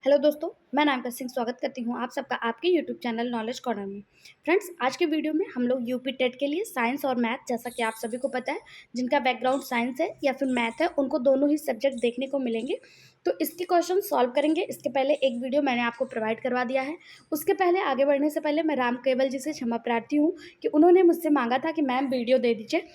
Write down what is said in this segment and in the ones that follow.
Hello दोस्तों, मैं नामिका सिंह स्वागत करती हूँ आप सबका आपके यूट्यूब चैनल नॉलेज कॉर्नर में। फ्रेंड्स, आज के वीडियो में हम लोग यूपी टेट के लिए साइंस और मैथ, जैसा कि आप सभी को पता है, जिनका बैकग्राउंड साइंस है या फिर मैथ है, उनको दोनों ही सब्जेक्ट देखने को मिलेंगे। तो इसके क्वेश्चन सॉल्व करेंगे। इसके पहले एक वीडियो मैंने आपको प्रोवाइड करवा दिया है। उसके पहले आगे बढ़ने से पहले मैं राम केवल जी से क्षमा प्रार्थी हूँ कि उन्होंने मुझसे मांगा था कि मैम वीडियो दे दीजिए।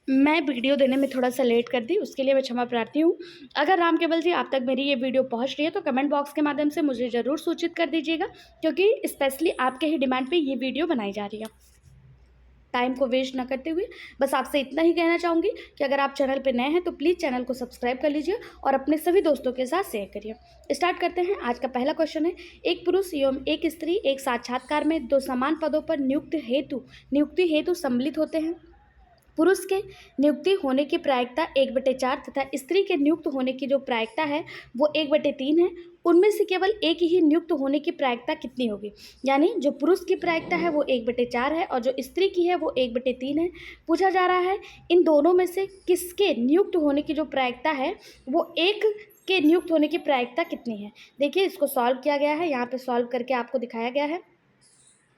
मैं वीडियो देने में थोड़ा सा लेट कर दी, उसके लिए मैं क्षमा प्रार्थी हूँ। अगर राम केवल जी आप तक मेरी ये वीडियो पहुँच रही है तो कमेंट बॉक्स के माध्यम से मुझे ज़रूर सूचित कर दीजिएगा, क्योंकि स्पेशली आपके ही डिमांड पे ये वीडियो बनाई जा रही है। टाइम को वेस्ट ना करते हुए बस आपसे इतना ही कहना चाहूँगी कि अगर आप चैनल पर नए हैं तो प्लीज़ चैनल को सब्सक्राइब कर लीजिए और अपने सभी दोस्तों के साथ शेयर करिए। स्टार्ट करते हैं। आज का पहला क्वेश्चन है, एक पुरुष एवं एक स्त्री एक साक्षात्कार में दो समान पदों पर नियुक्ति हेतु सम्मिलित होते हैं। पुरुष के नियुक्ति होने की प्रायिकता 1/4 तथा स्त्री के नियुक्त होने की जो प्रायिकता है वो 1/3 है। उनमें से केवल एक ही नियुक्त होने की प्रायिकता कितनी होगी? यानी जो पुरुष की प्रायिकता है वो 1/4 है और जो स्त्री की है वो 1/3 है। पूछा जा रहा है इन दोनों में से किसके नियुक्त होने की जो प्रायिकता है वो एक के नियुक्त होने की प्रायिकता कितनी है। देखिए, इसको सॉल्व किया गया है, यहाँ पे सॉल्व करके आपको दिखाया गया है।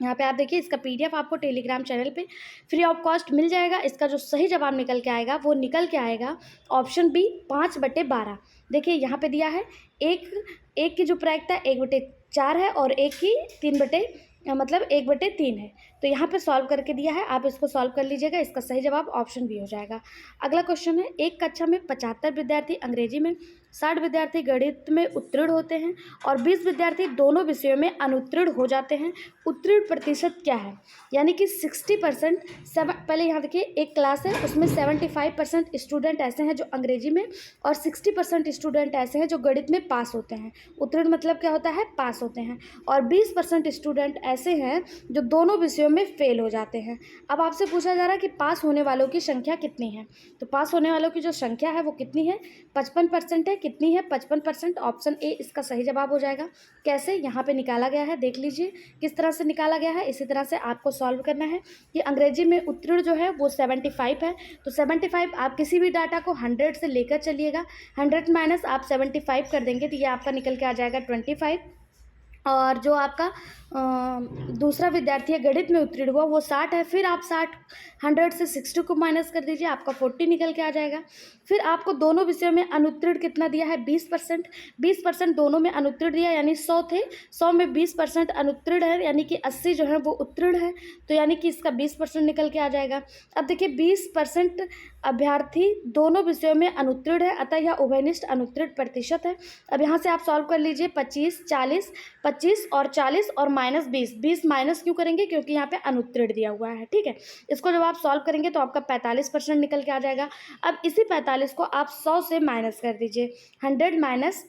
यहाँ पे आप देखिए, इसका पीडीएफ आपको टेलीग्राम चैनल पे फ्री ऑफ कॉस्ट मिल जाएगा। इसका जो सही जवाब निकल के आएगा वो निकल के आएगा ऑप्शन बी 5/12। देखिए यहाँ पे दिया है एक की जो प्रायिकता 1/4 है और एक की 1/3 है। तो यहाँ पे सॉल्व करके दिया है, आप इसको सॉल्व कर लीजिएगा। इसका सही जवाब ऑप्शन बी हो जाएगा। अगला क्वेश्चन है, एक कक्षा में 75 विद्यार्थी अंग्रेजी में, 60 विद्यार्थी गणित में उत्तीर्ण होते हैं और 20 विद्यार्थी दोनों विषयों में अनुत्तीर्ण हो जाते हैं। उत्तीर्ण प्रतिशत क्या है? यानी कि 60%। पहले यहाँ देखिए, एक क्लास है उसमें 75% स्टूडेंट ऐसे हैं जो अंग्रेजी में और 60% स्टूडेंट ऐसे हैं जो गणित में पास होते हैं। उत्तीर्ण मतलब क्या होता है? पास होते हैं। और 20% स्टूडेंट ऐसे हैं जो दोनों विषयों में फेल हो जाते हैं। अब आपसे पूछा जा रहा है कि पास होने वालों की संख्या कितनी है। तो पास होने वालों की जो संख्या है वो कितनी है? 55% है। कितनी है? 55%। ऑप्शन ए इसका सही जवाब हो जाएगा। कैसे? यहाँ पे निकाला गया है, देख लीजिए किस तरह से निकाला गया है। इसी तरह से आपको सॉल्व करना है कि अंग्रेजी में उत्तीर्ण जो है वो 75 है। तो 75, आप किसी भी डाटा को 100 से लेकर चलिएगा। 100 माइनस आप 75 कर देंगे तो ये आपका निकल के आ जाएगा 25। और जो आपका दूसरा विद्यार्थी है गणित में उत्तीर्ण हुआ वो 60 है। फिर आप 100 से 60 को माइनस कर दीजिए, आपका 40 निकल के आ जाएगा। फिर आपको दोनों विषयों में अनुत्तीर्ण कितना दिया है? 20%। 20% दोनों में अनुत्तीर्ण दिया, यानी 100 थे, 100 में 20% अनुत्तीर्ण है, यानी कि 80 जो है वो उत्तीर्ण है। तो यानी कि इसका 20% निकल के आ जाएगा। अब देखिए, 20% अभ्यर्थी दोनों विषयों में अनुत्तीर्ण है, अतः यह उभयनिष्ठ अनुत्तीर्ण प्रतिशत है। अब यहाँ से आप सॉल्व कर लीजिए। 25, 40, 25 और 40 और -20। 20 माइनस क्यों करेंगे? क्योंकि यहाँ पे अनुत्तीर्ण दिया हुआ है। ठीक है, इसको जब आप सॉल्व करेंगे तो आपका 45% निकल के आ जाएगा। अब इसी 45 को आप 100 से माइनस कर दीजिए। 100 माइनस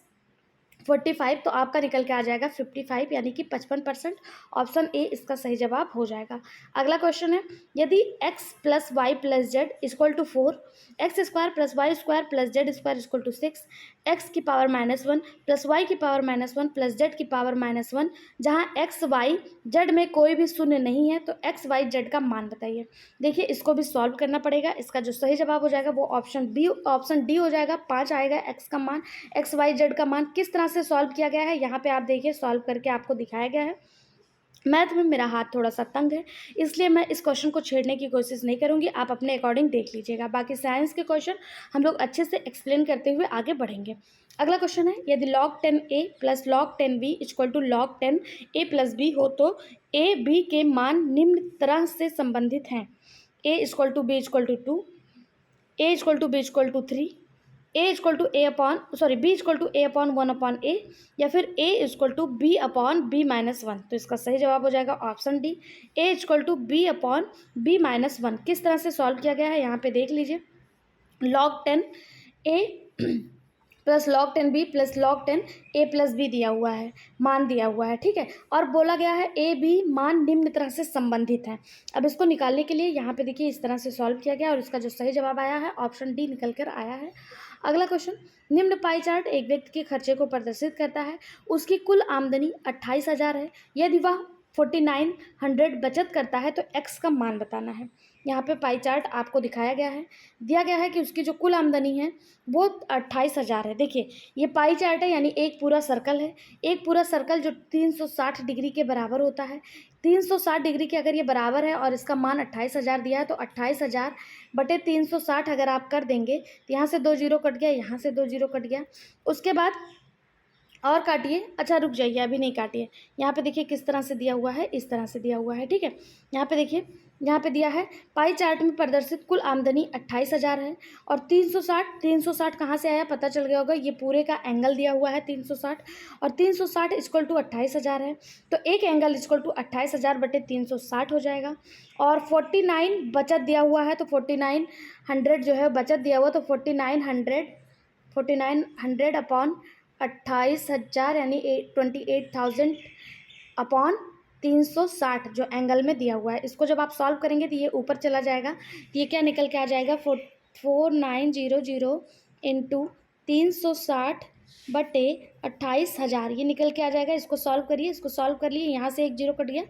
45 तो आपका निकल के आ जाएगा 55, यानी कि 55%। ऑप्शन ए इसका सही जवाब हो जाएगा। अगला क्वेश्चन है, यदि x + y + z = 4, x² + y² + z² = 6, x की पावर -1 + y की पावर -1 + z की पावर -1, जहाँ x y z में कोई भी शून्य नहीं है, तो x y z का मान बताइए। देखिए, इसको भी सॉल्व करना पड़ेगा। इसका जो सही जवाब हो जाएगा वो ऑप्शन डी हो जाएगा। 5 आएगा x का मान, x y z का मान। किस तरह से सॉल्व किया गया है यहाँ पे आप देखिए, सॉल्व करके आपको दिखाया गया है। मैथ में मेरा हाथ थोड़ा सा तंग है, इसलिए मैं इस क्वेश्चन को छेड़ने की कोशिश नहीं करूँगी। आप अपने अकॉर्डिंग देख लीजिएगा। बाकी साइंस के क्वेश्चन हम लोग अच्छे से एक्सप्लेन करते हुए आगे बढ़ेंगे। अगला क्वेश्चन है, यदि log 10a + log 10b = log 10a + b हो तो a b के मान निम्न तरह से संबंधित हैं। a = b = 2, a = b = 3, b = a/1/a, या फिर a = b/b-1। तो इसका सही जवाब हो जाएगा ऑप्शन डी, a = b/b-1। किस तरह से सॉल्व किया गया है यहाँ पे देख लीजिए। log 10a + log 10b + log 10a + b दिया हुआ है, मान दिया हुआ है। ठीक है, और बोला गया है a b मान निम्न तरह से संबंधित हैं। अब इसको निकालने के लिए यहाँ पे देखिए इस तरह से सॉल्व किया गया और इसका जो सही जवाब आया है ऑप्शन डी निकल कर आया है। अगला क्वेश्चन, निम्न पाई चार्ट एक व्यक्ति के खर्चे को प्रदर्शित करता है। उसकी कुल आमदनी 28,000 है। यदि वह 4900 बचत करता है तो x का मान बताना है। यहाँ पे पाई चार्ट आपको दिखाया गया है, दिया गया है कि उसकी जो कुल आमदनी है वो 28,000 है। देखिए ये पाई चार्ट है, यानी एक पूरा सर्कल है, एक पूरा सर्कल जो 360 डिग्री के बराबर होता है। 360 डिग्री के अगर ये बराबर है और इसका मान 28,000 दिया है, तो 28,000 बटे 360 अगर आप कर देंगे तो यहाँ से 2 जीरो कट गया, यहाँ से 2 जीरो कट गया। उसके बाद और काटिए, अच्छा रुक जाइए, अभी नहीं काटिए। यहाँ पे देखिए किस तरह से दिया हुआ है, इस तरह से दिया हुआ है, ठीक है। यहाँ पे देखिए, यहाँ पे दिया है पाई चार्ट में प्रदर्शित कुल आमदनी 28,000 है, और 360 कहाँ से आया पता चल गया होगा, ये पूरे का एंगल दिया हुआ है 360, और 360 इक्वल टू 28,000 है, तो एक एंगल इक्वल टू 28,000 बटे 360 हो जाएगा। और 49 बचत दिया हुआ है, तो 4900 जो है बचत दिया हुआ, तो 4900 अपॉन 28,000 यानी 28,000 अपॉन 360 जो एंगल में दिया हुआ है। इसको जब आप सॉल्व करेंगे तो ये ऊपर चला जाएगा, ये क्या निकल के आ जाएगा, 4900 इंटू 360 बटे 28,000 ये निकल के आ जाएगा। इसको सॉल्व करिए, इसको सॉल्व कर लिए, यहाँ से एक जीरो कट गया,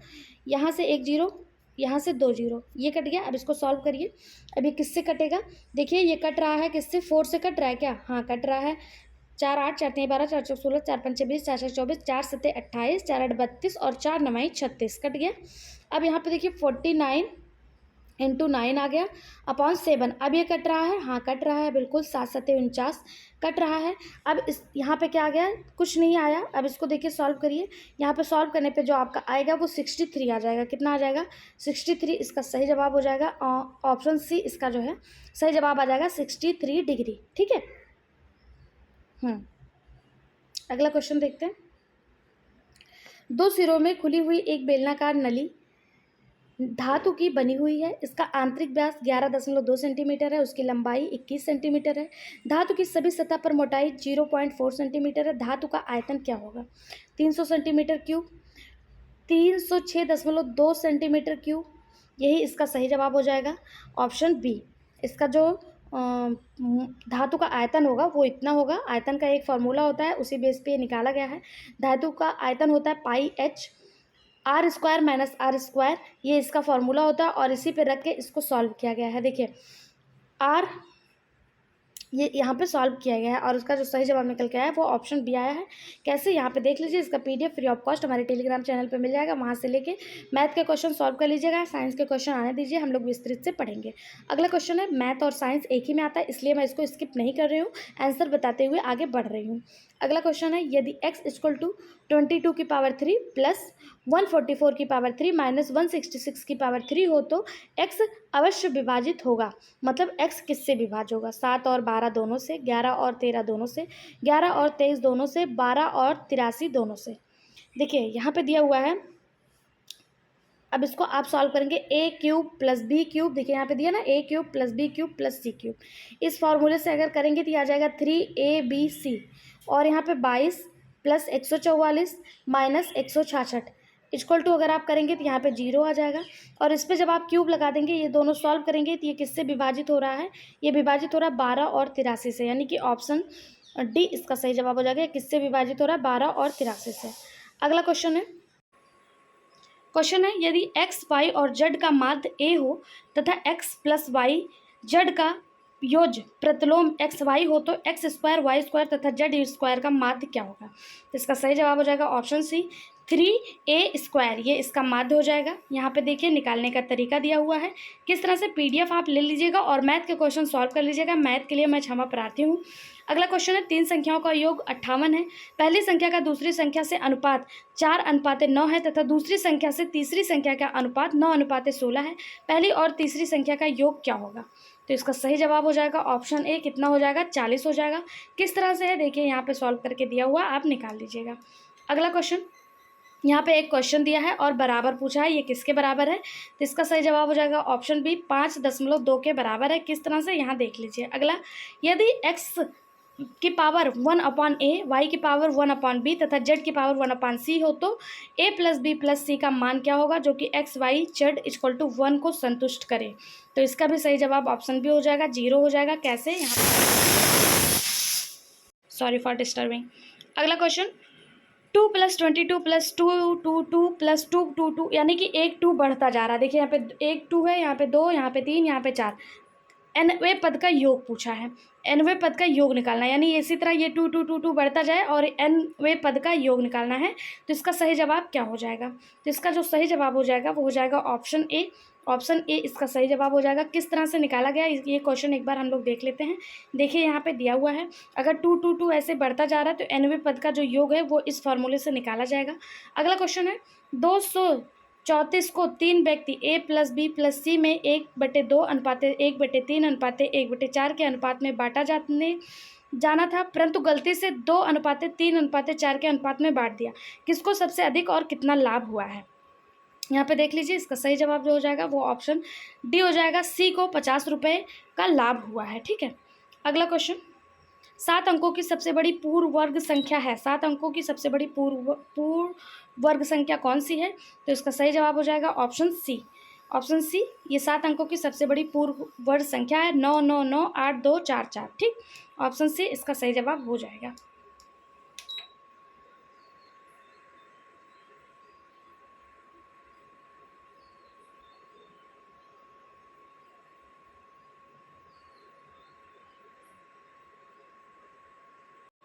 यहाँ से एक जीरो, यहाँ से 2 जीरो, ये कट गया। अब इसको सॉल्व करिए, अब ये किससे कटेगा, देखिए ये कट रहा है किससे, 4 से कट रहा है क्या, हाँ कट रहा है। 4 8 4 3 12 4 4 16 4 5 20 4 6 24 4 7 28 4 8 32 और 4 9 36 कट गया। अब यहाँ पे देखिए 49 इंटू 9 आ गया अपॉन 7। अब ये कट रहा है, हाँ कट रहा है बिल्कुल, 7 7 49 कट रहा है। अब इस यहाँ पे क्या आ गया, कुछ नहीं आया। अब इसको देखिए सॉल्व करिए, यहाँ पे सॉल्व करने पे जो आपका आएगा वो 63 आ जाएगा। कितना आ जाएगा, 63। इसका सही जवाब हो जाएगा ऑप्शन सी, इसका जो है सही जवाब आ जाएगा 63 डिग्री, ठीक है। अगला क्वेश्चन देखते हैं। 2 सिरों में खुली हुई एक बेलनाकार नली धातु की बनी हुई है। इसका आंतरिक व्यास 11.2 सेंटीमीटर है, उसकी लंबाई 21 सेंटीमीटर है। धातु की सभी सतह पर मोटाई 0.4 सेंटीमीटर है। धातु का आयतन क्या होगा, 300 सेंटीमीटर क्यूब, 306.2 सेंटीमीटर क्यूब, यही इसका सही जवाब हो जाएगा ऑप्शन बी। इसका जो धातु का आयतन होगा वो इतना होगा। आयतन का एक फार्मूला होता है, उसी बेस पे निकाला गया है। धातु का आयतन होता है pi H R square minus R square, ये इसका फार्मूला होता है, और इसी पे रख के इसको सॉल्व किया गया है। देखिए आर ये यहाँ पे सॉल्व किया गया है, और उसका जो सही जवाब निकल के आया है वो ऑप्शन बी आया है। कैसे, यहाँ पे देख लीजिए, इसका पीडीएफ फ्री ऑफ कॉस्ट हमारे टेलीग्राम चैनल पे मिल जाएगा, वहाँ से लेके मैथ के क्वेश्चन सॉल्व कर लीजिएगा। साइंस के क्वेश्चन आने दीजिए, हम लोग विस्तृत से पढ़ेंगे। अगला क्वेश्चन है, मैथ और साइंस एक ही में आता है, इसलिए मैं इसको स्किप नहीं कर रही हूँ, आंसर बताते हुए आगे बढ़ रही हूँ। अगला क्वेश्चन है, यदि x इक्वल टू 22 की पावर 3 प्लस 144 की पावर 3 माइनस 166 की पावर 3 हो तो x अवश्य विभाजित होगा। मतलब x किससे विभाज्य होगा, 7 और 12 दोनों से, 11 और 13 दोनों से, 11 और 23 दोनों से, 12 और 83 दोनों से। देखिए यहाँ पे दिया हुआ है, अब इसको आप सॉल्व करेंगे, A cube plus B cube, देखिए यहाँ पे दिया ना, A cube plus B cube plus C cube, इस फॉर्मूले से अगर करेंगे तो आ जाएगा 3ab, और यहाँ पे 22 प्लस 144 माइनस 166 इक्वल टू अगर आप करेंगे तो यहाँ पे 0 आ जाएगा। और इस पर जब आप क्यूब लगा देंगे, ये दोनों सॉल्व करेंगे तो ये किससे विभाजित हो रहा है, ये विभाजित हो रहा है 12 और 83 से, यानी कि ऑप्शन डी इसका सही जवाब हो जाएगा। किससे विभाजित हो रहा है, 12 और 83 से। अगला क्वेश्चन है, यदि x, y और z का माध्य a हो तथा x प्लस वाई z का योज प्रतिलोम एक्स वाई हो तो एक्स स्क्वायर वाई स्क्वायर तथा जेड स्क्वायर का माध्य क्या होगा। तो इसका सही जवाब हो जाएगा ऑप्शन सी 3a², ये इसका माध्य हो जाएगा। यहाँ पे देखिए निकालने का तरीका दिया हुआ है, किस तरह से पीडीएफ आप ले लीजिएगा और मैथ के क्वेश्चन सॉल्व कर लीजिएगा। मैथ के लिए मैं क्षमा प्रार्थी हूँ। अगला क्वेश्चन है, 3 संख्याओं का योग 58 है। पहली संख्या का दूसरी संख्या से अनुपात 4:9 है तथा दूसरी संख्या से तीसरी संख्या का अनुपात 9:16 है। पहली और तीसरी संख्या का योग क्या होगा। तो इसका सही जवाब हो जाएगा ऑप्शन ए, कितना हो जाएगा, 40 हो जाएगा। किस तरह से है देखिए, यहाँ पे सॉल्व करके दिया हुआ, आप निकाल लीजिएगा। अगला क्वेश्चन, यहाँ पे एक क्वेश्चन दिया है और बराबर पूछा है, ये किसके बराबर है। तो इसका सही जवाब हो जाएगा ऑप्शन बी, 5.2 के बराबर है। किस तरह से, यहाँ देख लीजिए। अगला, यदि x की पावर 1/a, y की पावर 1/b तथा z की पावर 1/c हो तो a plus B plus C का मान क्या होगा, जो कि x y z equal to 1 को संतुष्ट करे। तो इसका भी सही जवाब ऑप्शन बी हो जाएगा, 0 हो जाएगा। कैसे, यहाँ सॉरी फॉर डिस्टर्बिंग। अगला क्वेश्चन, 2 + 22 + 2 2 2 + 2 2 2, यानी कि एक 2 बढ़ता जा रहा है। देखिए यहाँ पे एक 2 है, यहाँ पे 2, यहाँ पे 3, यहाँ पे 4। nवें पद का योग पूछा है, nवें पद का योग निकालना है, यानी इसी तरह ये 2 2 2 2 बढ़ता जाए और nवें पद का योग निकालना है। तो इसका सही जवाब क्या हो जाएगा? तो इसका जो सही जवाब हो जाएगा वो हो जाएगा ऑप्शन ए। ऑप्शन ए इसका सही जवाब हो जाएगा। किस तरह से निकाला गया ये क्वेश्चन एक बार हम लोग देख लेते हैं। देखिए यहाँ पे दिया हुआ है, अगर 2 2 2 ऐसे बढ़ता जा रहा है तो nवें पद का जो योग है वो इस फॉर्मूले से निकाला जाएगा। अगला क्वेश्चन है, 234 को 3 व्यक्ति a + b + c में 1/2 अनुपाते 1/3 अनुपाते 1/4 के अनुपात में बांटा जाना था, परंतु गलती से 2:3:4 के अनुपात में बांट दिया। किसको सबसे अधिक और कितना लाभ हुआ है? यहाँ पे देख लीजिए, इसका सही जवाब जो हो जाएगा वो ऑप्शन डी हो जाएगा। सी को 50 रुपये का लाभ हुआ है। ठीक है, अगला क्वेश्चन, 7 अंकों की सबसे बड़ी पूर्ण वर्ग संख्या है। 7 अंकों की सबसे बड़ी पूर्ण वर्ग संख्या कौन सी है? तो इसका सही जवाब हो जाएगा ऑप्शन सी। ऑप्शन सी, ये 7 अंकों की सबसे बड़ी पूर्ण वर्ग संख्या है 9 9 9 8 2 4 4। ठीक, ऑप्शन सी इसका सही जवाब हो जाएगा।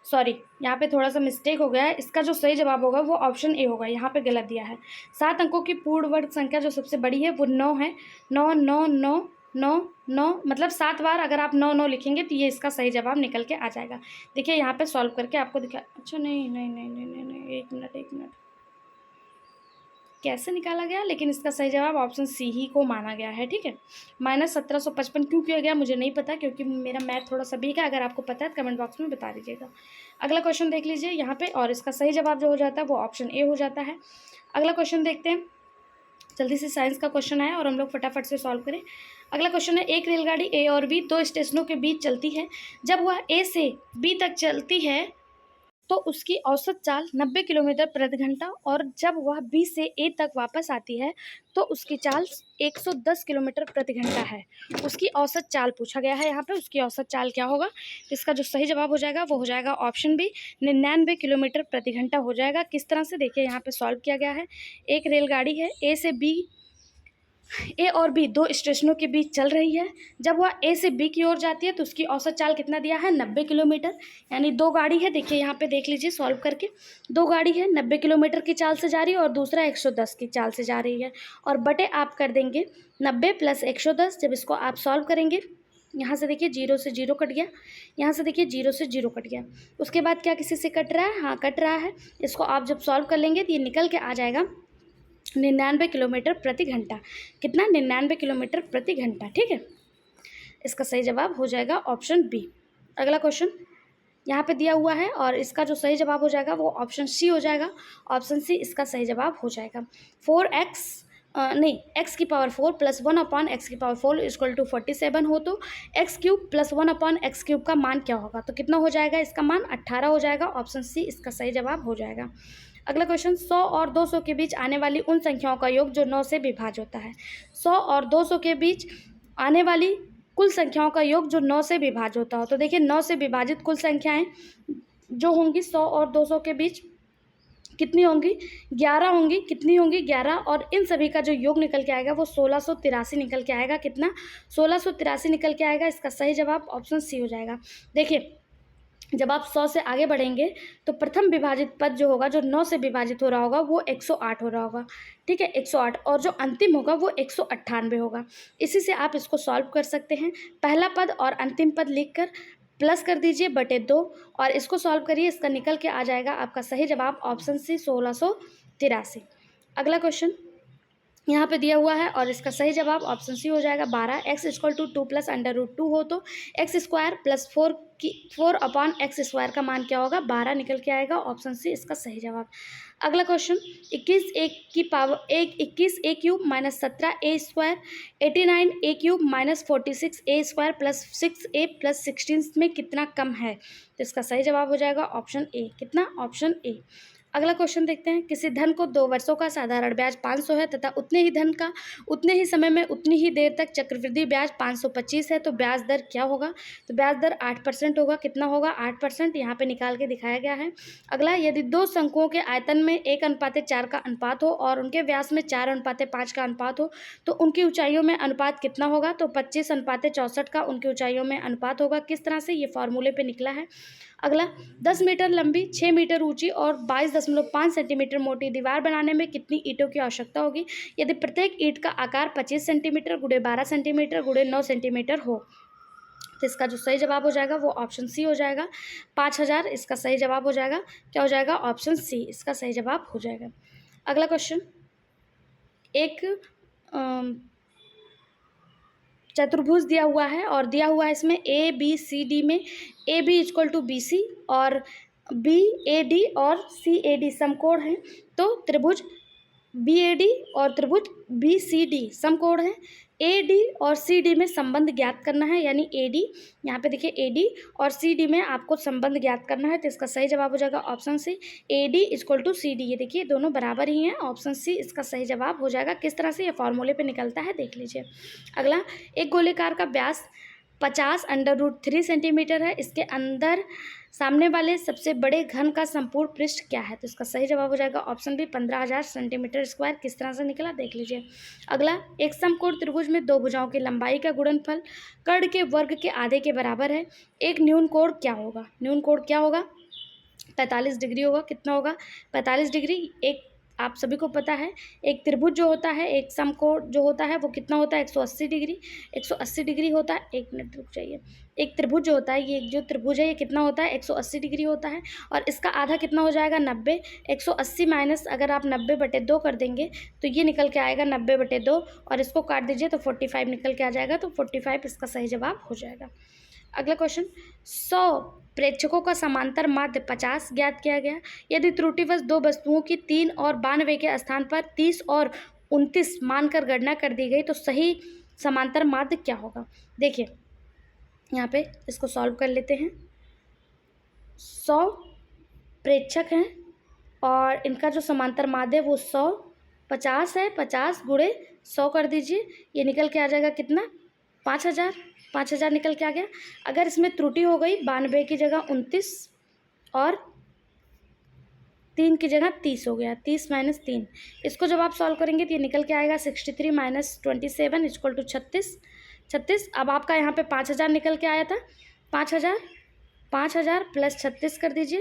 सॉरी, यहाँ पे थोड़ा सा मिस्टेक हो गया है। इसका जो सही जवाब होगा वो ऑप्शन ए होगा, यहाँ पे गलत दिया है। 7 अंकों की पूर्ण वर्ग संख्या जो सबसे बड़ी है वो 9 है। 9 9 9 9 9, मतलब 7 बार अगर आप 9 9 लिखेंगे तो ये इसका सही जवाब निकल के आ जाएगा। देखिए यहाँ पे सॉल्व करके आपको दिखा, अच्छा नहीं नहीं नहीं नहीं नहीं नहीं, एक मिनट, कैसे निकाला गया, लेकिन इसका सही जवाब ऑप्शन सी ही को माना गया है। ठीक है, -1755 क्यों किया गया मुझे नहीं पता, क्योंकि मेरा मैथ थोड़ा सा वीक है। अगर आपको पता है तो कमेंट बॉक्स में बता दीजिएगा। अगला क्वेश्चन देख लीजिए यहाँ पे, और इसका सही जवाब जो हो जाता है वो ऑप्शन ए हो जाता है। अगला क्वेश्चन देखते हैं, जल्दी से साइंस का क्वेश्चन है और हम लोग फटाफट से सॉल्व करें। अगला क्वेश्चन है, एक रेलगाड़ी ए और बी 2 स्टेशनों के बीच चलती है। जब वह ए से बी तक चलती है तो उसकी औसत चाल 90 किलोमीटर प्रति घंटा, और जब वह बी से ए तक वापस आती है तो उसकी चाल 110 किलोमीटर प्रति घंटा है। उसकी औसत चाल पूछा गया है यहाँ पे, उसकी औसत चाल क्या होगा? इसका जो सही जवाब हो जाएगा वो हो जाएगा ऑप्शन बी, 99 किलोमीटर प्रति घंटा हो जाएगा। किस तरह से, देखिए यहाँ पे सॉल्व किया गया है। एक रेलगाड़ी है, ए और बी 2 स्टेशनों के बीच चल रही है। जब वह ए से बी की ओर जाती है तो उसकी औसत चाल कितना दिया है? 90 किलोमीटर। यानी 2 गाड़ी है, देखिए यहाँ पे देख लीजिए सॉल्व करके, 2 गाड़ी है 90 किलोमीटर की चाल से जा रही है और दूसरा 110 की चाल से जा रही है, और बटे आप कर देंगे 90 + 110। जब इसको आप सॉल्व करेंगे, यहाँ से देखिए 0 से 0 कट गया, यहाँ से देखिए 0 से 0 कट गया, उसके बाद क्या किसी से कट रहा है? हाँ, कट रहा है। इसको आप जब सॉल्व कर लेंगे तो ये निकल के आ जाएगा 99 किलोमीटर प्रति घंटा। कितना? 99 किलोमीटर प्रति घंटा। ठीक है, इसका सही जवाब हो जाएगा ऑप्शन बी। अगला क्वेश्चन यहाँ पे दिया हुआ है और इसका जो सही जवाब हो जाएगा वो ऑप्शन सी हो जाएगा। ऑप्शन सी इसका सही जवाब हो जाएगा। 4x नहीं, x⁴ + 1/x⁴ = 47 हो तो x³ + 1/x³ का मान क्या होगा? तो कितना हो जाएगा? इसका मान 18 हो जाएगा। ऑप्शन सी इसका सही जवाब हो जाएगा। अगला क्वेश्चन, 100 और 200 के बीच आने वाली उन संख्याओं का योग जो 9 से विभाज्य होता है। 100 और 200 के बीच आने वाली कुल संख्याओं का योग जो 9 से विभाज्य होता हो। तो देखिए 9 से विभाजित कुल संख्याएं जो होंगी 100 और 200 के बीच कितनी होंगी? 11 होंगी। कितनी होंगी? 11। और इन सभी का जो योग निकल के आएगा वो 1683 निकल के आएगा। कितना? 1683 निकल के आएगा। इसका सही जवाब ऑप्शन सी हो जाएगा। देखिए जब आप 100 से आगे बढ़ेंगे तो प्रथम विभाजित पद जो होगा, जो 9 से विभाजित हो रहा होगा, वो 108 हो रहा होगा। ठीक है, 108, और जो अंतिम होगा वो 198 होगा। इसी से आप इसको सॉल्व कर सकते हैं। पहला पद और अंतिम पद लिखकर प्लस कर दीजिए बटे 2 और इसको सॉल्व करिए। इसका निकल के आ जाएगा आपका सही जवाब ऑप्शन सी 1683। अगला क्वेश्चन यहाँ पे दिया हुआ है और इसका सही जवाब ऑप्शन सी हो जाएगा 12। x = 2 + √2 हो तो x² + 4/x² का मान क्या होगा? 12 निकल के आएगा। ऑप्शन सी इसका सही जवाब। अगला question, 21 a³ - 17a², 89 a³ - 46a² + 6a + 16 में कितना कम है? तो इसका सही जवाब हो जाएगा ऑप्शन ए। कितना? Option A. अगला क्वेश्चन देखते हैं, किसी धन को 2 वर्षों का साधारण ब्याज 500 है तथा उतने ही धन का उतने ही समय में उतनी ही देर तक चक्रवृद्धि ब्याज 525 है, तो ब्याज दर क्या होगा? तो ब्याज दर 8% होगा। कितना होगा? 8%। यहाँ पे निकाल के दिखाया गया है। अगला, यदि 2 शंकुओं के आयतन में 1:4 का अनुपात हो और उनके व्यास में 4:5 का अनुपात हो, तो उनकी ऊंचाइयों में अनुपात कितना होगा? तो 25:64 का उनकी ऊंचाइयों में अनुपात होगा। किस तरह से? ये फॉर्मूले पे निकला है। अगला, 10 मीटर लंबी, 6 मीटर ऊंची और 22.5 सेंटीमीटर मोटी दीवार बनाने में कितनी ईंटों की आवश्यकता होगी यदि प्रत्येक ईंट का आकार 25 सेंटीमीटर × 12 सेंटीमीटर × 9 सेंटीमीटर हो? तो इसका जो सही जवाब हो जाएगा वो ऑप्शन सी हो जाएगा, 5000 इसका सही जवाब हो जाएगा। क्या हो जाएगा? ऑप्शन सी इसका सही जवाब हो जाएगा। अगला क्वेश्चन, एक चतुर्भुज दिया हुआ है और दिया हुआ है इसमें ए बी सी डी में A B equal to B C और बी ए डी और सी ए डी समकोण हैं। तो त्रिभुज बी ए डी और त्रिभुज बी सी डी समकोण हैं। ए डी और सी डी में संबंध ज्ञात करना है, यानी ए डी, यहाँ पे देखिए ए डी और सी डी में आपको संबंध ज्ञात करना है। तो इसका सही जवाब हो जाएगा option C, A D equal to C D. ये देखिए दोनों बराबर ही हैं, ऑप्शन सी इसका सही जवाब हो जाएगा। किस तरह से? ये फॉर्मूले पे निकलता है, देख लीजिए। अगला, एक गोलेकार का व्यास 50√3 सेंटीमीटर है, इसके अंदर सामने वाले सबसे बड़े घन का संपूर्ण पृष्ठ क्या है? तो इसका सही जवाब हो जाएगा ऑप्शन बी, 15,000 सेंटीमीटर स्क्वायर। किस तरह से निकला, देख लीजिए। अगला, एक समकोण त्रिभुज में 2 भुजाओं की लंबाई का गुणनफल कर्ण के वर्ग के आधे के बराबर है, एक न्यून कोण क्या होगा? न्यून कोण क्या होगा? 45 डिग्री होगा। कितना होगा? 45 डिग्री। एक आप सभी को पता है, एक त्रिभुज जो होता है, एक समकोण जो होता है वो कितना होता है? 180 डिग्री। 180 डिग्री होता है। एक मिनट रुक जाइए। एक त्रिभुज जो होता है, ये जो त्रिभुज है ये कितना होता है? 180 डिग्री होता है और इसका आधा कितना हो जाएगा? 90। 180 माइनस अगर आप 90/2 कर देंगे तो ये निकल के आएगा 90/2 और इसको काट दीजिए तो 45 निकल के आ जाएगा। तो 45 इसका सही जवाब हो जाएगा। अगला क्वेश्चन, 100 प्रेक्षकों का समांतर माध्य 50 ज्ञात किया गया। यदि त्रुटिवश 2 वस्तुओं की 3 और 92 के स्थान पर 30 और 29 मानकर गणना कर दी गई तो सही समांतर माध्य क्या होगा? देखिए यहाँ पे इसको सॉल्व कर लेते हैं। 100 प्रेक्षक हैं और इनका जो समांतर माध्य है वो 100 50 है, 50 × 100 कर दीजिए, ये निकल के आ जाएगा कितना? 5000। 5000 निकल के आ गया। अगर इसमें त्रुटि हो गई, 92 की जगह 29 और 3 की जगह 30 हो गया, 30 माइनस 3, इसको जब आप सॉल्व करेंगे तो ये निकल के आएगा 63 माइनस 27 इक्वल टू 36। अब आपका यहाँ पे 5000 निकल के आया था। 5000 प्लस 36 कर दीजिए,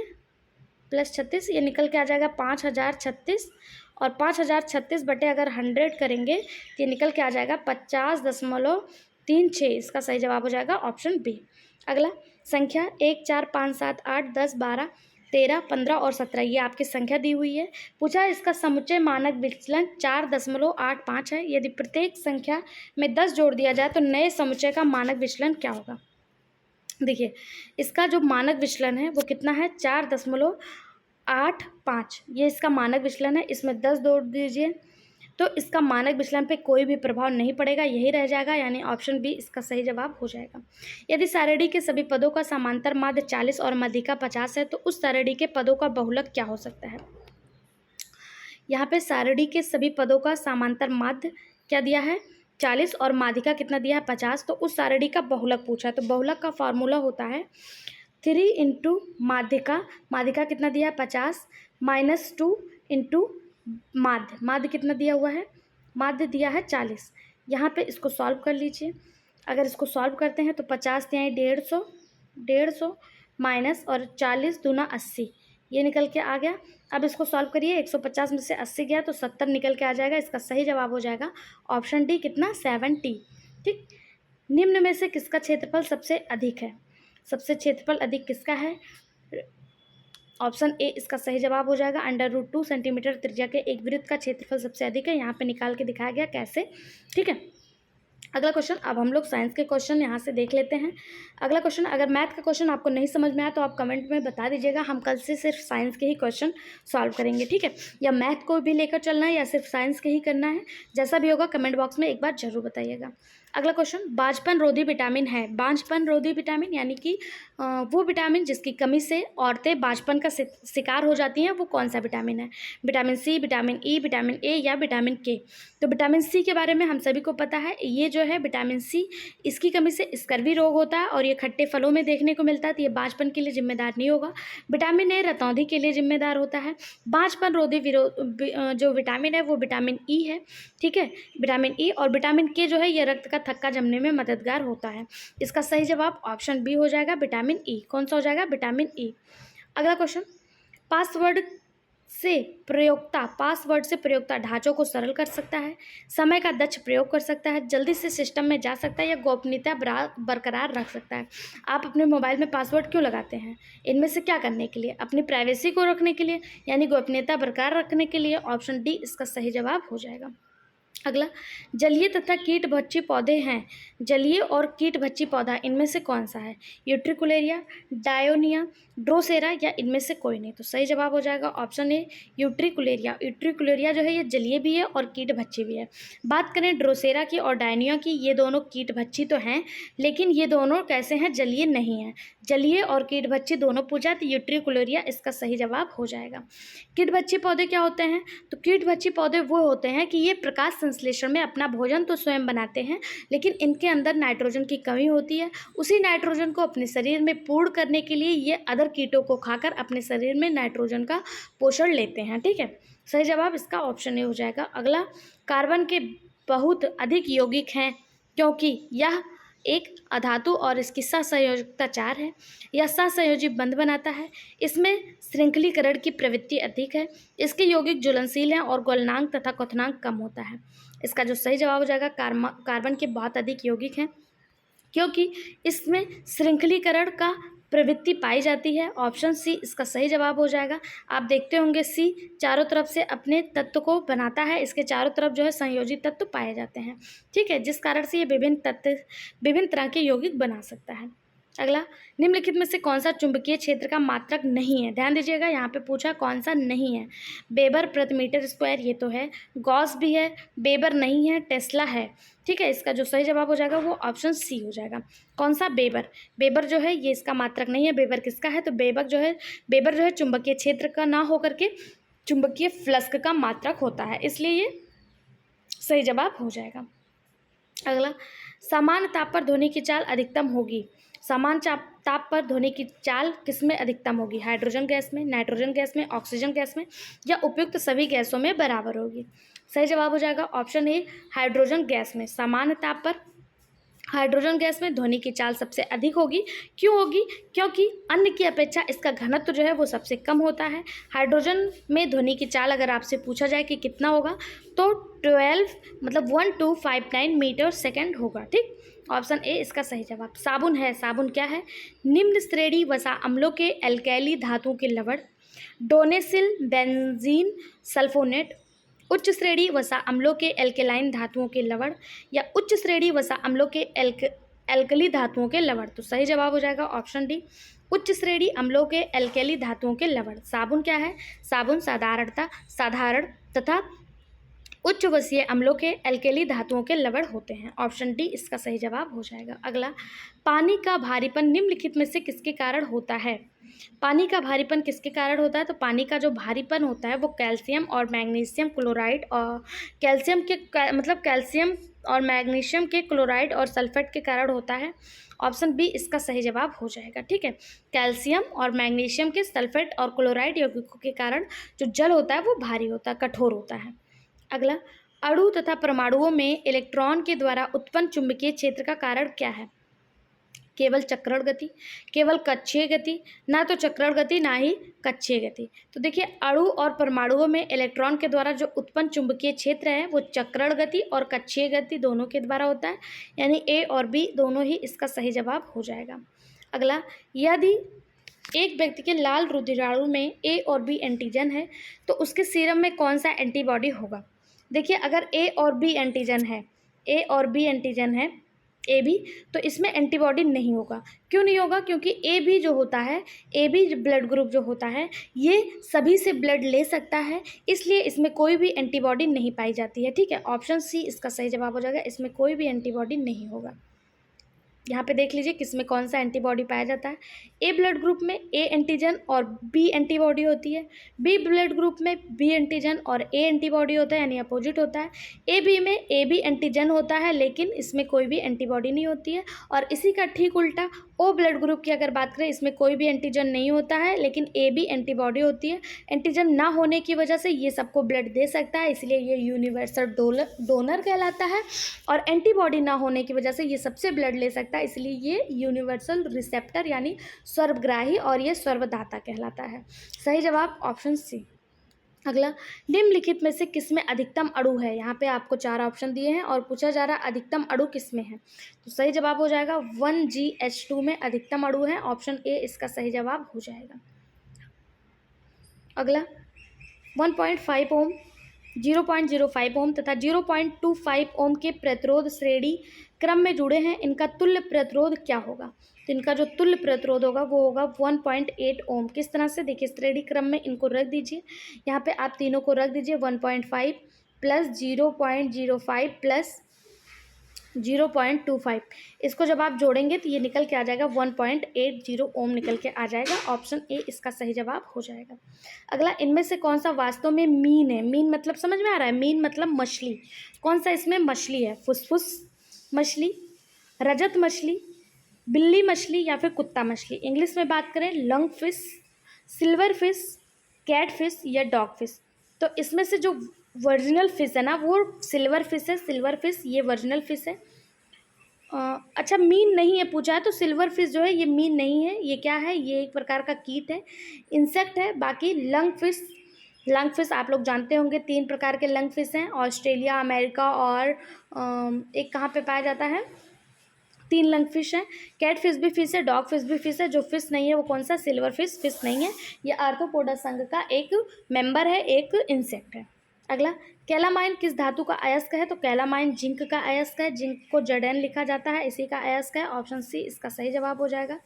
प्लस 36, ये निकल के आ जाएगा 5036 और 5036 बटे अगर 100 करेंगे तो ये निकल के आ जाएगा 50.36। इसका सही जवाब हो जाएगा ऑप्शन बी। अगला, संख्या 1 4 5 7 8 10 12 13 15 और 17 ये आपकी संख्या दी हुई है। पूछा इसका समुच्चय मानक विचलन 4.85 है। यदि प्रत्येक संख्या में 10 जोड़ दिया जाए तो नए समुच्चय का मानक विचलन क्या होगा? देखिए इसका जो मानक विचलन है वो कितना है? 4.85, ये इसका मानक विचलन है। इसमें 10 जोड़ दीजिए तो इसका मानक विचलन पे कोई भी प्रभाव नहीं पड़ेगा, यही रह जाएगा, यानी ऑप्शन बी इसका सही जवाब हो जाएगा। यदि सारणी के सभी पदों का समांतर माध्य 40 और माध्यिका 50 है तो उस सारणी के पदों का बहुलक क्या हो सकता है? यहाँ पे सारणी के सभी पदों का समांतर माध्य क्या दिया है? 40 और माध्यिका कितना दिया है? 50। तो उस सारणी का बहुलक पूछा है, तो बहुलक का फॉर्मूला होता है 3 इंटू माध्यिका कितना दिया है? 50 माइनस 2 इंटू माध्य कितना दिया हुआ है? माध्य दिया है 40। यहाँ पे इसको सॉल्व कर लीजिए। अगर इसको सॉल्व करते हैं तो 50 यहाँ 150 माइनस और 40 दूना 80, ये निकल के आ गया। अब इसको सॉल्व करिए, 150 में से 80 गया तो 70 निकल के आ जाएगा। इसका सही जवाब हो जाएगा ऑप्शन डी, कितना? 70। ठीक, निम्न में से किसका क्षेत्रफल सबसे अधिक है? सबसे क्षेत्रफल अधिक किसका है? ऑप्शन ए इसका सही जवाब हो जाएगा। √2 सेंटीमीटर त्रिज्या के एक वृत्त का क्षेत्रफल सबसे अधिक है। यहाँ पे निकाल के दिखाया गया कैसे। ठीक है, अगला क्वेश्चन, अब हम लोग साइंस के क्वेश्चन यहाँ से देख लेते हैं। अगला क्वेश्चन, अगर मैथ का क्वेश्चन आपको नहीं समझ में आया तो आप कमेंट में बता दीजिएगा, हम कल से सिर्फ साइंस के ही क्वेश्चन सॉल्व करेंगे। ठीक है, या मैथ को भी लेकर चलना है या सिर्फ साइंस के ही करना है, जैसा भी होगा कमेंट बॉक्स में एक बार जरूर बताइएगा। अगला क्वेश्चन, बांझपन रोधी विटामिन है। बांझपन रोधी विटामिन यानी कि वो विटामिन जिसकी कमी से औरतें बांझपन का शिकार हो जाती हैं, वो कौन सा विटामिन है? Vitamin C, vitamin E, vitamin A या विटामिन के? तो विटामिन सी के बारे में हम सभी को पता है, ये जो है विटामिन सी, इसकी कमी से स्कर्वी रोग होता है और ये खट्टे फलों में देखने को मिलता है, तो ये बांझपन के लिए जिम्मेदार नहीं होगा। विटामिन ए रतौंधी के लिए जिम्मेदार होता है। बांझपन रोधी जो विटामिन है वो विटामिन ई है, ठीक है, विटामिन ई। और विटामिन के जो है ये रक्त का थक्का जमने में मददगार होता है। इसका सही जवाब ऑप्शन बी हो जाएगा, विटामिन ई। कौन सा हो जाएगा? Vitamin E. अगला क्वेश्चन, पासवर्ड से प्रयोक्ता ढांचों को सरल कर सकता है, समय का दक्ष प्रयोग कर सकता है, जल्दी से सिस्टम में जा सकता है या गोपनीयता बरकरार रख सकता है। आप अपने मोबाइल में पासवर्ड क्यों लगाते हैं? इनमें से क्या करने के लिए? अपनी प्राइवेसी को रखने के लिए, यानी गोपनीयता बरकरार रखने के लिए। ऑप्शन डी इसका सही जवाब हो जाएगा। अगला, जलीय तथा कीटभक्षी पौधे हैं। जलीय और कीटभक्षी पौधा इनमें से कौन सा है? यूट्रिकुलेरिया, डायोनिया, ड्रोसेरा या इनमें से कोई नहीं? तो सही जवाब हो जाएगा ऑप्शन ए, यूट्रिकुलेरिया। यूट्रिकुलेरिया जो है ये जलीय भी है और कीटभक्षी भी है। बात करें ड्रोसेरा की और डायनिया की, ये दोनों कीटभक्षी तो हैं, लेकिन ये दोनों कैसे हैं? जलीय नहीं है। जलीय और कीटभक्षी दोनों पूछा तो यूट्रिकुलेरिया इसका सही जवाब हो जाएगा। कीटभक्षी पौधे क्या होते हैं? तो कीटभक्षी पौधे वो होते हैं कि ये प्रकाश संश्लेषण में अपना भोजन तो स्वयं बनाते हैं, लेकिन इनके अंदर नाइट्रोजन की कमी होती है। उसी नाइट्रोजन को अपने शरीर में पूर्ण करने के लिए ये अदर कीटों को खाकर अपने शरीर में नाइट्रोजन का पोषण लेते हैं, ठीक है। सही जवाब इसका ऑप्शन ए हो जाएगा। अगला, कार्बन के बहुत अधिक यौगिक हैं क्योंकि यह एक अधातु और इसकी सहसंयोजकता 4 है। यह सहसंयोजी बंध बनाता है। इसमें श्रृंखलीकरण की प्रवृत्ति अधिक है। इसके यौगिक ज्वलनशील हैं और गलनांक तथा क्वथनांक कम होता है। इसका जो सही जवाब हो जाएगा, कार्बन के बहुत अधिक यौगिक हैं क्योंकि इसमें श्रृंखलीकरण का प्रवृत्ति पाई जाती है। ऑप्शन सी इसका सही जवाब हो जाएगा। आप देखते होंगे सी चारों तरफ से अपने तत्व को बनाता है, इसके चारों तरफ जो है संयोजित तत्व पाए जाते हैं, ठीक है, जिस कारण से ये विभिन्न तरह के यौगिक बना सकता है। अगला, निम्नलिखित में से कौन सा चुंबकीय क्षेत्र का मात्रक नहीं है? ध्यान दीजिएगा, यहाँ पे पूछा कौन सा नहीं है। वेबर प्रति मीटर स्क्वायर ये तो है, गॉस भी है, वेबर नहीं है, टेस्ला है, ठीक है। इसका जो सही जवाब हो जाएगा वो ऑप्शन सी हो जाएगा। कौन सा? वेबर। वेबर जो है ये इसका मात्रक नहीं है। वेबर किसका है? तो वेबर जो है चुंबकीय क्षेत्र का ना होकर के चुंबकीय फ्लक्स का मात्रक होता है, इसलिए ये सही जवाब हो जाएगा। अगला, समान ताप पर ध्वनि की चाल अधिकतम होगी। समान ताप पर ध्वनि की चाल किसमें अधिकतम होगी? हाइड्रोजन गैस में, नाइट्रोजन गैस में, ऑक्सीजन गैस में या उपयुक्त सभी गैसों में बराबर होगी? सही जवाब हो जाएगा ऑप्शन ए, हाइड्रोजन गैस में। समान ताप पर हाइड्रोजन गैस में ध्वनि की चाल सबसे अधिक होगी। क्यों होगी? क्योंकि अन्य की अपेक्षा इसका घनत्व जो है वो सबसे कम होता है। हाइड्रोजन में ध्वनि की चाल अगर आपसे पूछा जाए कि कितना होगा तो 1259 मीटर सेकेंड होगा, ठीक। ऑप्शन ए इसका सही जवाब। साबुन है, साबुन क्या है? निम्न श्रेणी वसा अम्लों के एल्कैली धातुओं के लवण, डोनेसिल, बेंजीन, सल्फोनेट। उच्च श्रेणी वसा अम्लों के एल्केलाइन धातुओं के लवण या उच्च श्रेणी वसा अम्लों के एल्कली धातुओं के लवण। तो सही जवाब हो जाएगा ऑप्शन डी, उच्च श्रेणी अम्लों के एल्कली धातुओं के लवण। साबुन क्या है? साबुन साधारण तथा उच्च वसीय अम्लों के एल्केली धातुओं के लवण होते हैं। ऑप्शन डी इसका सही जवाब हो जाएगा। अगला, पानी का भारीपन निम्नलिखित में से किसके कारण होता है? पानी का भारीपन किसके कारण होता है? तो पानी का जो भारीपन होता है वो कैल्शियम और मैग्नीशियम क्लोराइड और कैल्शियम और मैग्नीशियम के क्लोराइड और सल्फेट के कारण होता है। ऑप्शन बी इसका सही जवाब हो जाएगा, ठीक है। कैल्शियम और मैग्नीशियम के सल्फेट और क्लोराइड यौगिकों के कारण जो जल होता है वो भारी होता है, कठोर होता है। अगला, अणु तथा परमाणुओं में इलेक्ट्रॉन के द्वारा उत्पन्न चुंबकीय क्षेत्र का कारण क्या है? केवल चक्रण गति, केवल कक्षीय गति, ना तो चक्रण गति ना ही कक्षीय गति। तो देखिए, अणु और परमाणुओं में इलेक्ट्रॉन के द्वारा जो उत्पन्न चुंबकीय क्षेत्र है वो चक्रण गति और कक्षीय गति दोनों के द्वारा होता है, यानी ए और बी दोनों ही इसका सही जवाब हो जाएगा। अगला, यदि एक व्यक्ति के लाल रुधिराणु में ए और बी एंटीजन है तो उसके सीरम में कौन सा एंटीबॉडी होगा? देखिए, अगर ए और बी एंटीजन है ए बी, तो इसमें एंटीबॉडी नहीं होगा। क्यों नहीं होगा? क्योंकि ए बी जो होता है, ए बी ब्लड ग्रुप जो होता है, ये सभी से ब्लड ले सकता है, इसलिए इसमें कोई भी एंटीबॉडी नहीं पाई जाती है। ठीक है, ऑप्शन सी इसका सही जवाब हो जाएगा, इसमें कोई भी एंटीबॉडी नहीं होगा। यहाँ पे देख लीजिए किसमें कौन सा एंटीबॉडी पाया जाता है। ए ब्लड ग्रुप में ए एंटीजन और बी एंटीबॉडी होती है। बी ब्लड ग्रुप में बी एंटीजन और ए एंटीबॉडी होता है, यानी अपोजिट होता है। ए बी में ए बी एंटीजन होता है, लेकिन इसमें कोई भी एंटीबॉडी नहीं होती है। और इसी का ठीक उल्टा ओ ब्लड ग्रुप की अगर बात करें, इसमें कोई भी एंटीजन नहीं होता है, लेकिन ए बी एंटीबॉडी होती है। एंटीजन ना होने की वजह से ये सबको ब्लड दे सकता है, इसलिए ये यूनिवर्सल डोनर कहलाता है। और एंटीबॉडी ना होने की वजह से ये सबसे ब्लड ले सकता है, इसलिए ये यूनिवर्सल रिसेप्टर यानी सर्वग्राही और ये सर्वदाता कहलाता है। सही जवाब ऑप्शन सी। अगला, निम्नलिखित में से किसमें अधिकतम अणु है? यहाँ पे आपको 4 ऑप्शन दिए हैं और पूछा जा रहा है अधिकतम अणु किसमें है। तो सही जवाब हो जाएगा 1GH2 में अधिकतम अणु है, ऑप्शन ए इसका सही जवाब हो जाएगा। अगला, 1.5 ओम, 0.05 ओम तथा 0.25 ओम के प्रतिरोध श्रेणी क्रम में जुड़े हैं, इनका तुल्य प्रतिरोध क्या होगा? तो इनका जो तुल्य प्रतिरोध होगा वो होगा 1.8 ओम। किस तरह से? देखिए, श्रेणी क्रम में इनको रख दीजिए, यहाँ पे आप तीनों को रख दीजिए, 1.5 प्लस 0.05 प्लस 0.25, इसको जब आप जोड़ेंगे तो ये निकल के आ जाएगा 1.80 ओम निकल के आ जाएगा, ऑप्शन ए इसका सही जवाब हो जाएगा। अगला, इनमें से कौन सा वास्तव में मीन है? मीन मतलब समझ में आ रहा है? मीन मतलब मछली। कौन सा इसमें मछली है? फुसफुस मछली, रजत मछली, बिल्ली मछली या फिर कुत्ता मछली? इंग्लिश में बात करें, lung fish, silver fish, cat fish या डॉग फिश। तो इसमें से जो वर्जिनल फिश है ना, वो सिल्वर फिश है। सिल्वर फिश ये वर्जिनल फिश है। अच्छा, मीन नहीं है पूछा है, तो सिल्वर फिश जो है ये मीन नहीं है। ये क्या है? ये एक प्रकार का कीट है, इंसेक्ट है। बाकी लंग फिश आप लोग जानते होंगे, 3 प्रकार के लंग फिश हैं, ऑस्ट्रेलिया, अमेरिका और एक कहाँ पे पाया जाता है? 3 लंग फिश है। कैट फिश भी फिश है, डॉग फिश भी फिश है। जो फिश नहीं है वो कौन सा? सिल्वर फिश नहीं है। ये आर्थ्रोपोडा संघ का एक मेंबर है, एक इंसेक्ट है। अगला, कैलामाइन किस धातु का अयस्क है? तो कैलामाइन जिंक का अयस्क है। जिंक को Zn लिखा जाता है, इसी का अयस्क है, ऑप्शन सी इसका सही जवाब हो जाएगा।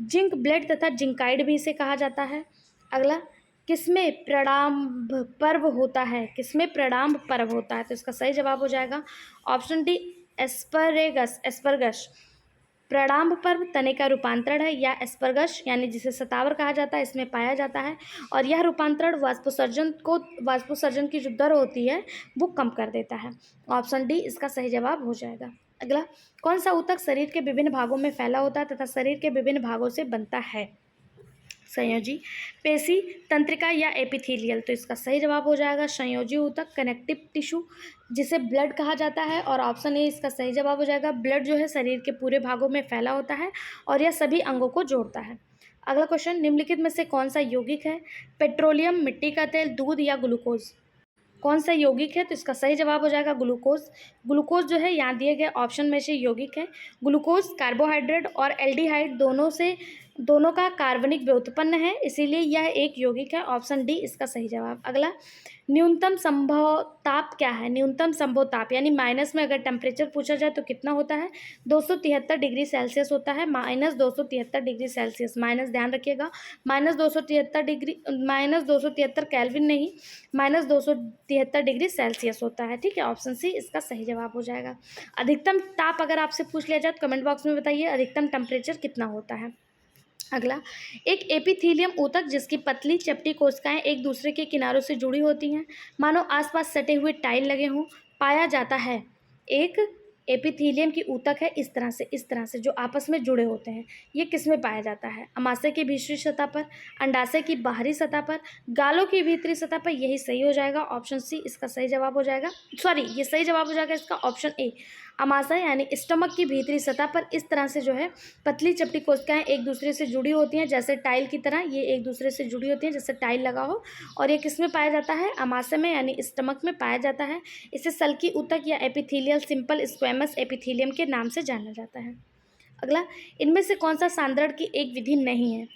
जिंक ब्लेड तथा जिंकाइड भी इसे कहा जाता है। अगला, किसमें प्रणाम पर्व होता है? किसमें प्रणाम पर्व होता है? तो इसका सही जवाब हो जाएगा ऑप्शन डी, एस्परगस। प्रणाम पर्व तने का रूपांतरण है, या एस्परगस यानी जिसे सतावर कहा जाता है, इसमें पाया जाता है। और यह रूपांतरण वाष्पोत्सर्जन की जो दर होती है वो कम कर देता है, ऑप्शन डी इसका सही जवाब हो जाएगा। अगला, कौन सा ऊतक शरीर के विभिन्न भागों में फैला होता है तथा शरीर के विभिन्न भागों से बनता है? संयोजी, पेशी, तंत्रिका या एपिथेलियल? तो इसका सही जवाब हो जाएगा संयोजी ऊतक, कनेक्टिव टिश्यू जिसे ब्लड कहा जाता है, और ऑप्शन ए इसका सही जवाब हो जाएगा। ब्लड जो है शरीर के पूरे भागों में फैला होता है और यह सभी अंगों को जोड़ता है। अगला क्वेश्चन, निम्नलिखित में से कौन सा यौगिक है? पेट्रोलियम, मिट्टी का तेल, दूध या ग्लूकोज? कौन सा यौगिक है? तो इसका सही जवाब हो जाएगा ग्लूकोज। ग्लूकोज जो है यहाँ दिए गए ऑप्शन में से यौगिक है। ग्लूकोज कार्बोहाइड्रेट और एल्डिहाइड दोनों का कार्बनिक व्युत्पन्न है, इसीलिए यह एक यौगिक है, ऑप्शन डी इसका सही जवाब। अगला, न्यूनतम संभव ताप क्या है? न्यूनतम संभव ताप यानी माइनस में अगर टेम्परेचर पूछा जाए तो कितना होता है? 273 डिग्री सेल्सियस होता है, -273 डिग्री सेल्सियस। माइनस ध्यान रखिएगा, -273 केल्विन नहीं, -273 डिग्री सेल्सियस होता है। ठीक है, ऑप्शन सी इसका सही जवाब हो जाएगा। अधिकतम ताप अगर आपसे पूछ लिया जाए तो कमेंट बॉक्स में बताइए अधिकतम टेम्परेचर कितना होता है। अगला, एक एपिथेलियम ऊतक जिसकी पतली चपटी कोशिकाएं एक दूसरे के किनारों से जुड़ी होती हैं, मानो आसपास सटे हुए टाइल लगे हों, पाया जाता है। एक एपिथेलियम की ऊतक है इस तरह से जो आपस में जुड़े होते हैं, ये किस में पाया जाता है? अमाशय की भीतरी सतह पर, अंडाशय की बाहरी सतह पर, गालों की भीतरी सतह पर। यही सही हो जाएगा, ऑप्शन सी इसका सही जवाब हो जाएगा। ये सही जवाब हो जाएगा इसका ऑप्शन ए, अमाशय यानी स्टमक की भीतरी सतह पर इस तरह से जो है पतली चपटी कोशिकाएं एक दूसरे से जुड़ी होती हैं, जैसे टाइल की तरह ये एक दूसरे से जुड़ी होती हैं, जैसे टाइल लगा हो। और ये किस में पाया जाता है? अमाशय में यानी स्टमक में पाया जाता है। इसे सल्की ऊतक या एपिथेलियल सिंपल स्क्वैमस एपिथेलियम के नाम से जाना जाता है। अगला, इनमें से कौन सा सांद्रण की एक विधि नहीं है?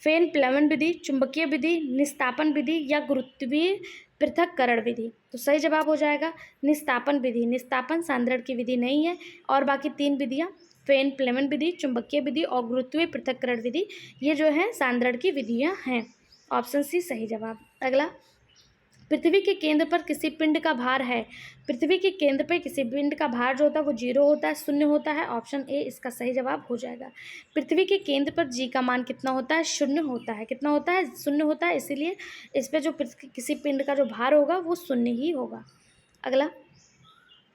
फेन प्लवन विधि, चुंबकीय विधि, निस्तापन विधि या गुरुत्वीय पृथक्करण विधि। तो सही जवाब हो जाएगा निस्तापन विधि। निस्तापन सांद्रण की विधि नहीं है। और बाकी 3 विधियाँ फेन प्लेमन विधि, चुंबकीय विधि और गुरुत्वीय पृथक्करण विधि, ये जो है सांद्रण की विधियाँ हैं। ऑप्शन सी सही जवाब। अगला, पृथ्वी के केंद्र पर किसी पिंड का भार है। पृथ्वी के केंद्र पर किसी पिंड का भार जो होता है वो 0 होता है, शून्य होता है। ऑप्शन ए इसका सही जवाब हो जाएगा। पृथ्वी के केंद्र पर जी का मान कितना होता है? शून्य होता है। कितना होता है? शून्य होता है। इसीलिए इस पर जो किसी पिंड का जो भार होगा वो शून्य ही होगा। अगला,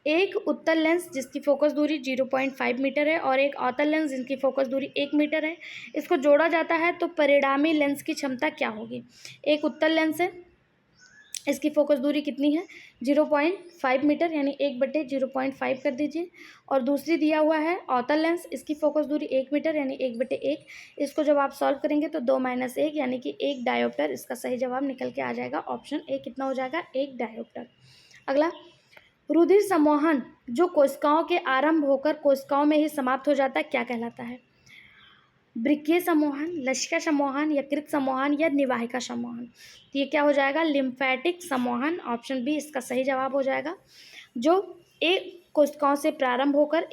एक उत्तल लेंस जिसकी फोकस दूरी 0.5 मीटर है और एक अवतल लेंस जिसकी फोकस दूरी 1 मीटर है, इसको जोड़ा जाता है तो परिणामी लेंस की क्षमता क्या होगी? एक उत्तल लेंस है, इसकी फोकस दूरी कितनी है? 0.5 मीटर, यानी 1/0.5 कर दीजिए। और दूसरी दिया हुआ है अवतल लेंस, इसकी फोकस दूरी 1 मीटर यानी 1/1। इसको जब आप सॉल्व करेंगे तो 2 - 1 यानी कि 1 डायोप्टर इसका सही जवाब निकल के आ जाएगा। ऑप्शन ए कितना हो जाएगा? 1 डायोप्टर। अगला, रुधिर सम्मोहन जो कोशिकाओं के आरंभ होकर कोशिकाओं में ही समाप्त हो जाता है क्या कहलाता है? वृक्कीय सम्मोहन, लसिका सम्मोहन, यकृत सम्मोहन या निवाहिका सम्मोहन? तो ये क्या हो जाएगा? लिम्फेटिक सम्मोहन। ऑप्शन बी इसका सही जवाब हो जाएगा। जो एक कोशिकाओं से प्रारंभ होकर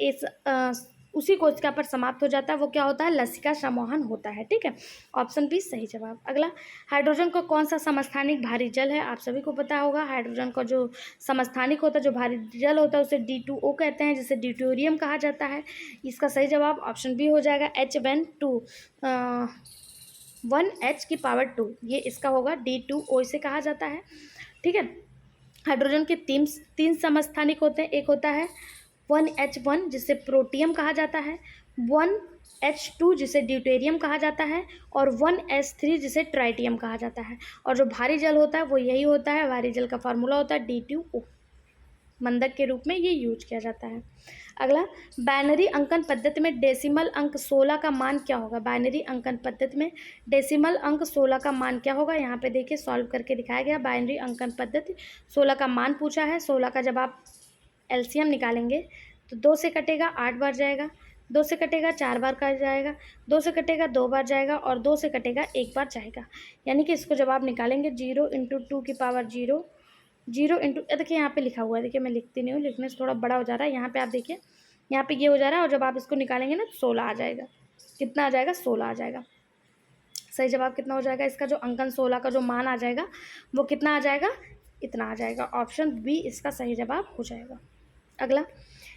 उसी कोशिका पर समाप्त हो जाता है वो क्या होता है? लसिका सम्मोहन होता है। ठीक है, ऑप्शन बी सही जवाब। अगला, हाइड्रोजन का कौन सा समस्थानिक भारी जल है? आप सभी को पता होगा हाइड्रोजन का जो समस्थानिक होता है, जो भारी जल होता है, उसे D2O कहते हैं, जिसे ड्यूटेरियम कहा जाता है। इसका सही जवाब ऑप्शन बी हो जाएगा H1 2 1H⁻², ये इसका होगा। D2O इसे कहा जाता है। ठीक है, हाइड्रोजन के तीन समस्थानिक होते हैं। एक होता है 1H1 जिसे प्रोटियम कहा जाता है, 1H2 जिसे ड्यूटेरियम कहा जाता है और 1S3 जिसे ट्राइटियम कहा जाता है। और जो भारी जल होता है वो यही होता है। भारी जल का फार्मूला होता है D2O। मंदक के रूप में ये यूज किया जाता है। अगला, बाइनरी अंकन पद्धति में डेसिमल अंक 16 का मान क्या होगा? बाइनरी अंकन पद्धति में डेसिमल अंक 16 का मान क्या होगा? यहाँ पे देखिए सॉल्व करके दिखाया गया। बाइनरी अंकन पद्धति 16 का मान पूछा है। 16 का जब आप एलसीएम निकालेंगे तो 2 से कटेगा 8 बार जाएगा, 2 से कटेगा 4 बार का जाएगा, 2 से कटेगा 2 बार जाएगा और 2 से कटेगा 1 बार जाएगा। यानी कि इसको जब आप निकालेंगे 0 × 2 की पावर 0, 0 × देखिए यहाँ पे लिखा हुआ है, देखिए मैं लिखती नहीं हूँ, लिखने से थोड़ा बड़ा हो जा रहा है। यहाँ पे आप देखिए, यहाँ पे ये हो जा रहा है और जब आप इसको निकालेंगे ना 16 आ जाएगा। कितना आ जाएगा? 16 आ जाएगा। सही जवाब कितना हो जाएगा? इसका जो अंकन 16 का जो मान आ जाएगा वो कितना आ जाएगा? इतना आ जाएगा। ऑप्शन बी इसका सही जवाब हो जाएगा। अगला,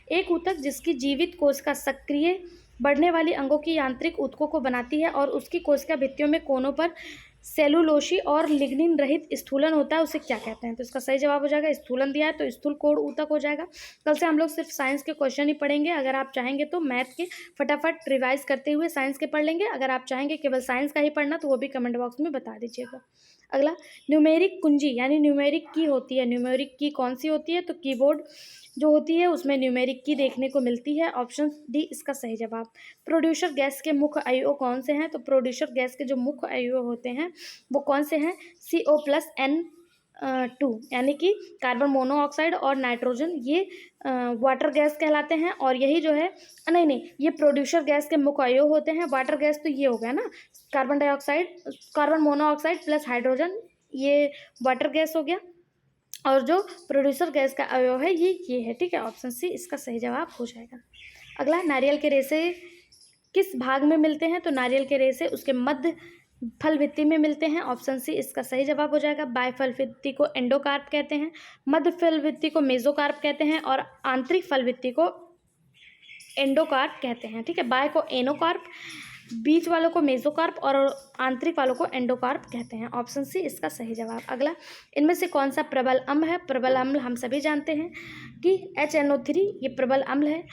एक ऊतक जिसकी जीवित कोशिका सक्रिय बढ़ने वाली अंगों की यांत्रिक ऊतकों को बनाती है और उसकी कोशिका भित्तियों में कोनों पर सेलुलोसी और लिग्निन रहित स्थूलन होता है, उसे क्या कहते हैं? तो इसका सही जवाब हो जाएगा, स्थूलन दिया है तो स्थूल कोण ऊतक हो जाएगा। कल से हम लोग सिर्फ साइंस के क्वेश्चन ही पढ़ेंगे। अगर आप चाहेंगे तो मैथ के फटाफट रिवाइज करते हुए साइंस के पढ़ लेंगे। अगर आप चाहेंगे केवल साइंस का ही पढ़ना तो वो भी कमेंट बॉक्स में बता दीजिएगा। अगला, न्यूमेरिक कुंजी यानी न्यूमेरिक की होती है। न्यूमेरिक की कौन सी होती है? तो कीबोर्ड जो होती है उसमें न्यूमेरिक की देखने को मिलती है। ऑप्शन डी इसका सही जवाब। प्रोड्यूसर गैस के मुख्य अयु कौन से हैं? तो प्रोड्यूसर गैस के जो मुख्य अयु होते हैं वो कौन से हैं? CO+N2 यानी कि कार्बन मोनोऑक्साइड और नाइट्रोजन, ये वाटर गैस कहलाते हैं। और यही जो है नहीं, ये प्रोड्यूसर गैस के मुख्य अयु होते हैं। वाटर गैस तो ये हो गया ना, कार्बन मोनोऑक्साइड प्लस हाइड्रोजन, ये वाटर गैस हो गया। और जो प्रोड्यूसर गैस का अवयव है ये है। ठीक है, ऑप्शन सी इसका सही जवाब हो जाएगा। अगला, नारियल के रेशे किस भाग में मिलते हैं? तो नारियल के रेशे उसके मध्य फल भित्ति में मिलते हैं। ऑप्शन सी इसका सही जवाब हो जाएगा। बाय फल भित्ति को एंडोकार्प कहते हैं, मध्य फल भित्ति को मेसोकार्प कहते हैं और आंतरिक फल भित्ति को एंडोकार्प कहते हैं। ठीक है, बाय को एनोकार्प, बीच वालों को मेसोकार्प और आंतरिक वालों को एंडोकार्प कहते हैं। ऑप्शन सी इसका सही जवाब। अगला, इनमें से कौन सा प्रबल अम्ल है? प्रबल अम्ल हम सभी जानते हैं कि HNO3 ये प्रबल अम्ल है।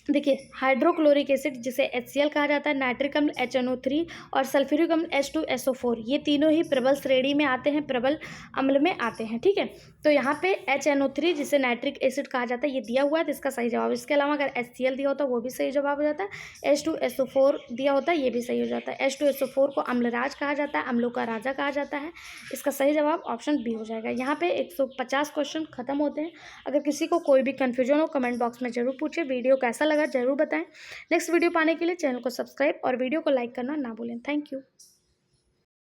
देखिए, हाइड्रोक्लोरिक एसिड जिसे HCl कहा जाता है, नाइट्रिक अम्ल HNO3 और सल्फ्यूरिक अम्ल H2SO4, ये तीनों ही प्रबल श्रेणी में आते हैं, प्रबल अम्ल में आते हैं। ठीक है, तो यहाँ पे HNO3 जिसे नाइट्रिक एसिड कहा जाता है ये दिया हुआ है तो इसका सही जवाब। इसके अलावा अगर HCl दिया होता है वो भी सही जवाब हो जाता है। H2SO4 दिया होता है ये भी सही हो जाता है। H2SO4 को अम्लराज कहा जाता है, अम्लों का राजा कहा जाता है। इसका सही जवाब ऑप्शन बी हो जाएगा। यहाँ पे 150 क्वेश्चन खत्म होते हैं। अगर किसी को कोई भी कन्फ्यूजन हो कमेंट बॉक्स में जरूर पूछे। वीडियो कैसा लगा जरूर बताएं। नेक्स्ट वीडियो पाने के लिए चैनल को सब्सक्राइब और वीडियो को लाइक करना ना भूलें। Thank you.